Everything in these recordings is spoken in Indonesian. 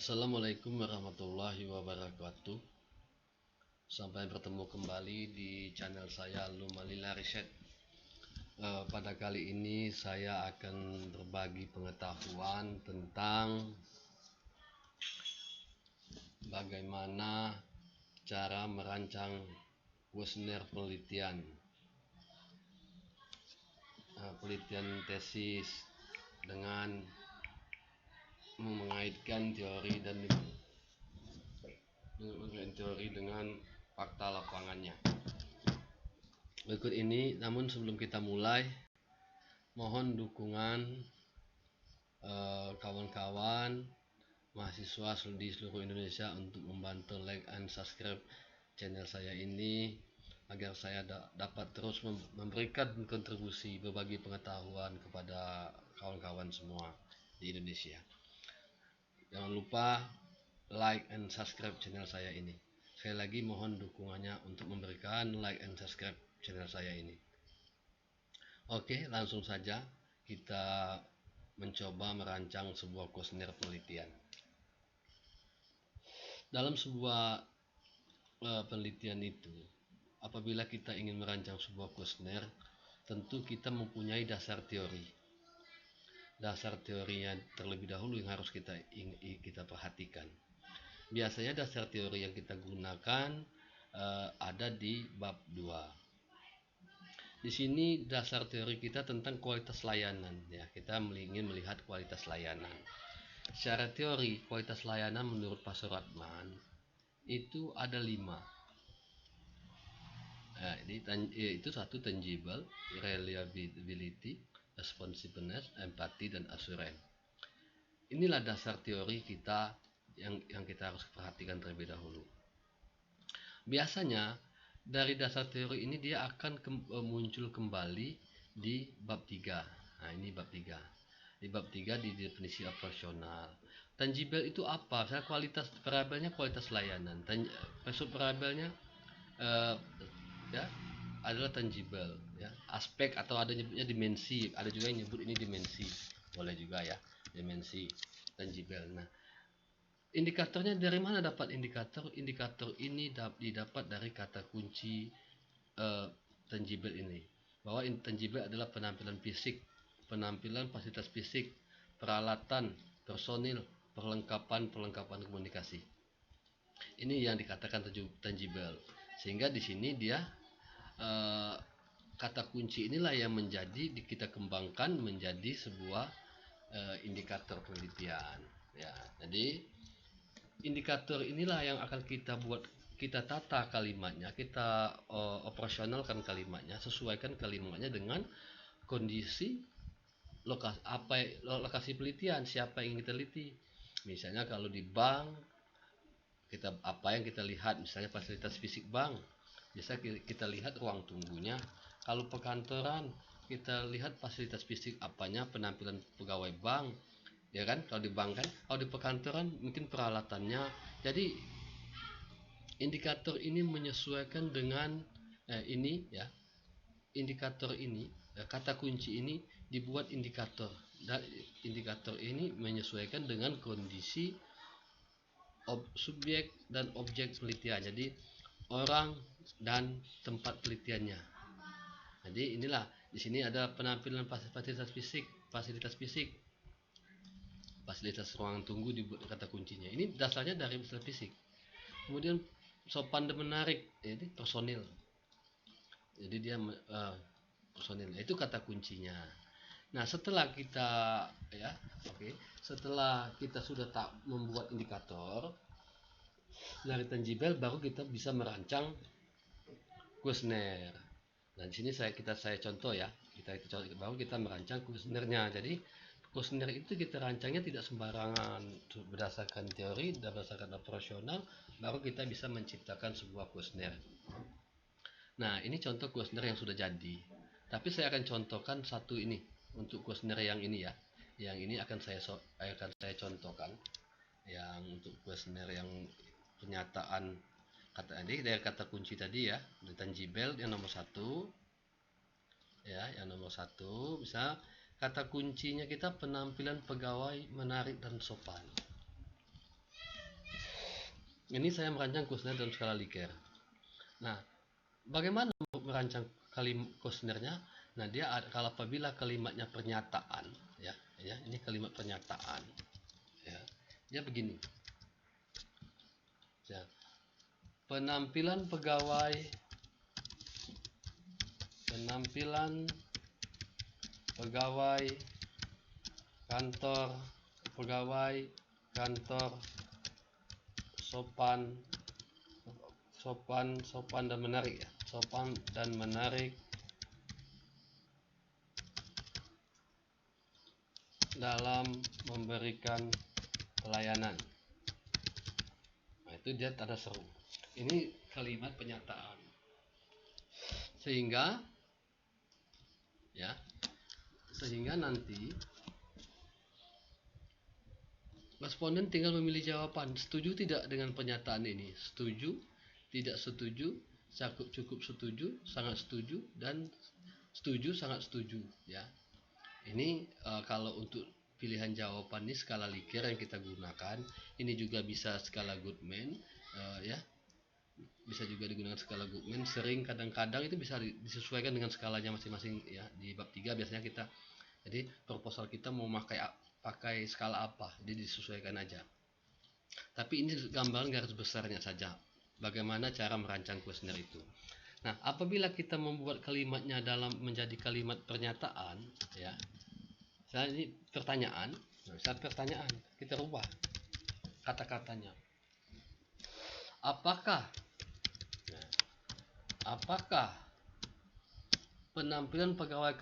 Assalamualaikum warahmatullahi wabarakatuh. Sampai bertemu kembali di channel saya Lumalila Riset. Pada kali ini saya akan berbagi pengetahuan tentang bagaimana cara merancang kuesioner penelitian, tesis dengan mengaitkan teori dengan fakta lapangannya. Berikut ini, namun sebelum kita mulai, mohon dukungan kawan-kawan mahasiswa di seluruh Indonesia untuk membantu like and subscribe channel saya ini agar saya dapat terus memberikan kontribusi berbagi pengetahuan kepada kawan-kawan semua di Indonesia. Jangan lupa like and subscribe channel saya ini. Sekali lagi mohon dukungannya untuk memberikan like and subscribe channel saya ini. Oke, langsung saja kita mencoba merancang sebuah kuesioner penelitian. Dalam sebuah penelitian itu, apabila kita ingin merancang sebuah kuesioner, tentu kita mempunyai dasar teori. Dasar teorinya terlebih dahulu yang harus kita perhatikan. Biasanya dasar teori yang kita gunakan ada di bab 2. Di sini dasar teori kita tentang kualitas layanan, ya. Kita ingin melihat kualitas layanan. Secara teori, kualitas layanan menurut Pak Suratman itu ada 5. Itu satu, tangible, reliability, responsiveness, empathy, dan assurance. Inilah dasar teori kita yang kita harus perhatikan terlebih dahulu. Biasanya dari dasar teori ini dia akan muncul kembali di bab 3. Nah, ini bab 3. Di bab 3 di definisi operasional. Tangible itu apa? Misalnya kualitas variabelnya kualitas layanan. Maksud variabelnya adalah tangible, ya. Aspek atau ada nyebutnya dimensi, ada juga yang nyebut ini dimensi. Boleh juga ya, dimensi tangible. Nah, indikatornya dari mana dapat indikator? Indikator ini didapat dari kata kunci tangible ini. Bahwa tangible adalah penampilan fisik, penampilan fasilitas fisik, peralatan, personil, perlengkapan komunikasi. Ini yang dikatakan tangible. Sehingga di sini dia kata kunci inilah yang kita kembangkan menjadi sebuah indikator penelitian. Ya, jadi indikator inilah yang akan kita tata kalimatnya, kita operasionalkan kalimatnya, sesuaikan kalimatnya dengan kondisi lokasi penelitian, siapa yang kita teliti. Misalnya kalau di bank, apa yang kita lihat, misalnya fasilitas fisik bank, biasa kita lihat ruang tunggunya. Kalau perkantoran, kita lihat fasilitas fisik apanya, penampilan pegawai bank, ya kan? Kalau di bank kan, kalau di perkantoran mungkin peralatannya. Jadi indikator ini menyesuaikan dengan ini, ya. Indikator ini, kata kunci ini dibuat indikator, dan indikator ini menyesuaikan dengan kondisi subjek dan objek penelitian. Jadi orang dan tempat penelitiannya. Jadi inilah, di sini ada penampilan fasilitas ruang tunggu dibuat kata kuncinya. Ini dasarnya dari fasilitas fisik. Kemudian sopan dan menarik, ini personil. Jadi dia personil, itu kata kuncinya. Nah, setelah kita sudah membuat indikator dari tangible, baru kita bisa merancang kuesioner. Nah, di sini saya contoh ya. Baru kita merancang kuesionernya. Jadi kuesioner itu kita rancangnya tidak sembarangan, berdasarkan teori dan berdasarkan operasional, baru kita bisa menciptakan sebuah kuesioner. Nah, ini contoh kuesioner yang sudah jadi. Tapi saya akan contohkan satu ini untuk kuesioner yang ini ya. Yang ini akan saya contohkan. Yang untuk kuesioner yang pernyataan dari kata kunci tadi ya, tangible yang nomor 1. Ya, yang nomor 1 bisa kata kuncinya kita penampilan pegawai menarik dan sopan. Ini saya merancang kuesioner dalam skala Likert. Nah, bagaimana merancang kuesionernya? Nah, dia kalau apabila kalimatnya pernyataan, ya, ini kalimat pernyataan, ya, dia begini. Ya, penampilan pegawai kantor pegawai kantor sopan dan menarik, ya, sopan dan menarik dalam memberikan pelayanan. Nah, itu dia tanda seru. Ini kalimat pernyataan. Sehingga nanti responden tinggal memilih jawaban setuju tidak dengan pernyataan ini, setuju, tidak setuju, cukup setuju, sangat setuju, dan setuju, sangat setuju, ya. Ini kalau untuk pilihan jawaban ini skala Likert yang kita gunakan. Ini juga bisa skala Goodman, ya, bisa juga digunakan skala Goodman. Sering kadang-kadang itu bisa disesuaikan dengan skalanya masing-masing, ya. Di bab 3 biasanya kita, jadi proposal kita mau pakai skala apa, jadi disesuaikan aja. Tapi ini gambaran garis besarnya saja bagaimana cara merancang kuesioner itu. Nah, apabila kita membuat kalimatnya dalam menjadi kalimat pernyataan, ya, misalnya ini pertanyaan, pertanyaan kita rubah kata-katanya. Apakah penampilan pegawai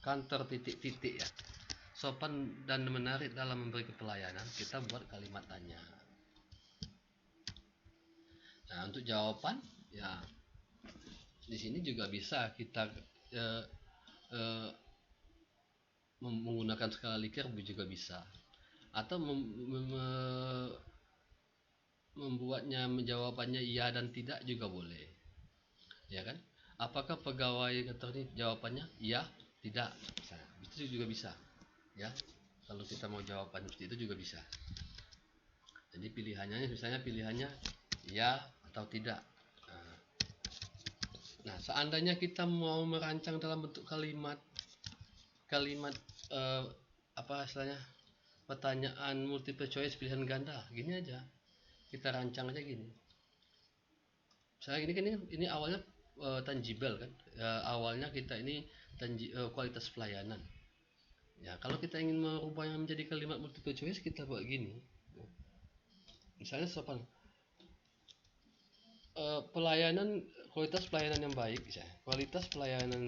kantor titik-titik, ya, sopan dan menarik dalam memberi pelayanan? Kita buat kalimat tanya. Nah, untuk jawaban, ya, di sini juga bisa kita menggunakan skala Likert juga bisa, atau membuatnya jawabannya iya dan tidak juga boleh, ya kan? Apakah pegawai kantor ini jawabannya iya, tidak, misalnya. Itu juga bisa, ya. Kalau kita mau jawaban seperti itu juga bisa. Jadi pilihannya, misalnya pilihannya iya atau tidak. Nah, seandainya kita mau merancang dalam bentuk kalimat apa istilahnya, pertanyaan multiple choice pilihan ganda, gini aja kita rancang aja gini. Misalnya ini awalnya tangible, kan, awalnya kita ini kualitas pelayanan. Ya, kalau kita ingin merubahnya menjadi kalimat multiple choice, kita buat gini. Misalnya sopan, kualitas pelayanan yang baik, ya. Kualitas pelayanan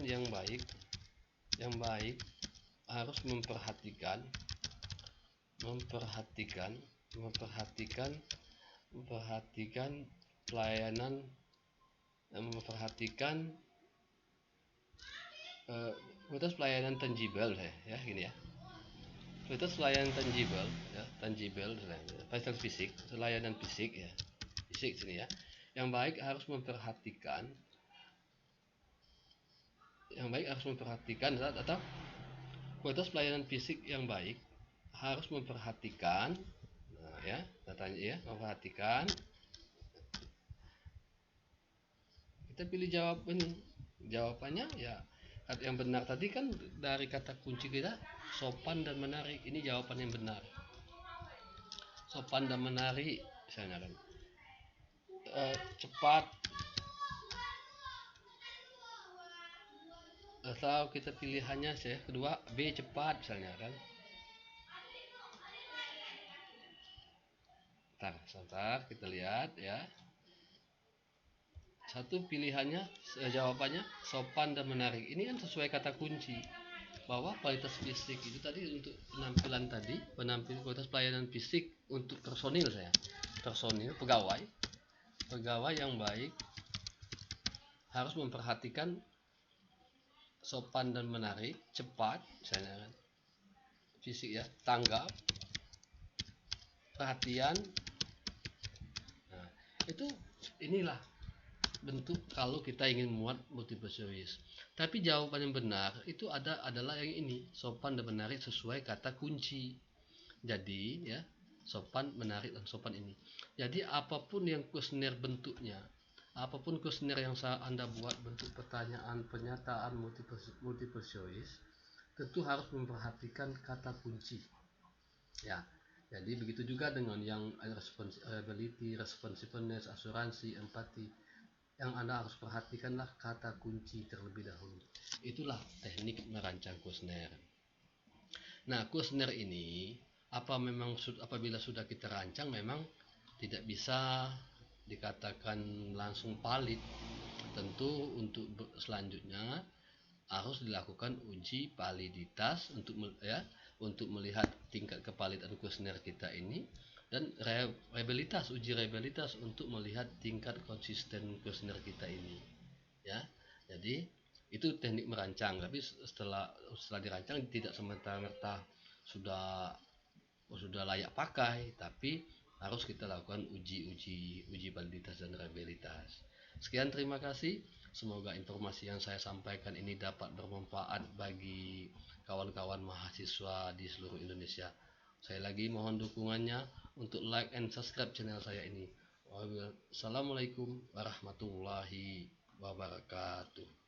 yang baik harus memperhatikan pelayanan, kualitas pelayanan tangible, ya, gini ya. Kualitas pelayanan tangible, fisik, pelayanan fisik, ya, fisik sini, ya. Yang baik harus memperhatikan atau kualitas pelayanan fisik yang baik harus memperhatikan, nah, ya, datanya, ya, memperhatikan. Kita pilih jawabannya, ya, yang benar tadi kan dari kata kunci kita sopan dan menarik. Ini jawaban yang benar, sopan dan menarik, misalnya kan. Cepat, atau kita pilihannya kedua B, cepat, misalnya kan. Sebentar kita lihat, ya. Satu pilihannya, jawabannya sopan dan menarik. Ini kan sesuai kata kunci bahwa kualitas fisik itu tadi untuk penampilan kualitas pelayanan fisik untuk personil pegawai yang baik harus memperhatikan sopan dan menarik, cepat, misalnya kan, fisik, ya, tanggap, perhatian. Nah, inilah bentuk kalau kita ingin membuat multiple choice. Tapi jawaban yang benar itu adalah yang ini, sopan dan menarik sesuai kata kunci. Jadi, ya, sopan, menarik, dan sopan ini. Jadi apapun yang kuesioner bentuknya, apapun kuesioner yang Anda buat, bentuk pertanyaan, pernyataan, multiple choice, tentu harus memperhatikan kata kunci. Ya, jadi begitu juga dengan yang responsibility, responsiveness, asuransi, empati. Yang Anda harus perhatikanlah kata kunci terlebih dahulu. Itulah teknik merancang kuesioner. Nah, kuesioner ini apabila sudah kita rancang memang tidak bisa dikatakan langsung valid. Tentu untuk selanjutnya harus dilakukan uji validitas untuk melihat tingkat kevalidan kuesioner kita ini, dan uji reliabilitas untuk melihat tingkat konsisten kuesioner kita ini, ya. Jadi itu teknik merancang, tapi setelah dirancang tidak semata-mata sudah layak pakai, tapi harus kita lakukan uji validitas dan reliabilitas. Sekian, terima kasih. Semoga informasi yang saya sampaikan ini dapat bermanfaat bagi kawan-kawan mahasiswa di seluruh Indonesia. Saya lagi mohon dukungannya untuk like and subscribe channel saya ini. Wassalamualaikum warahmatullahi wabarakatuh.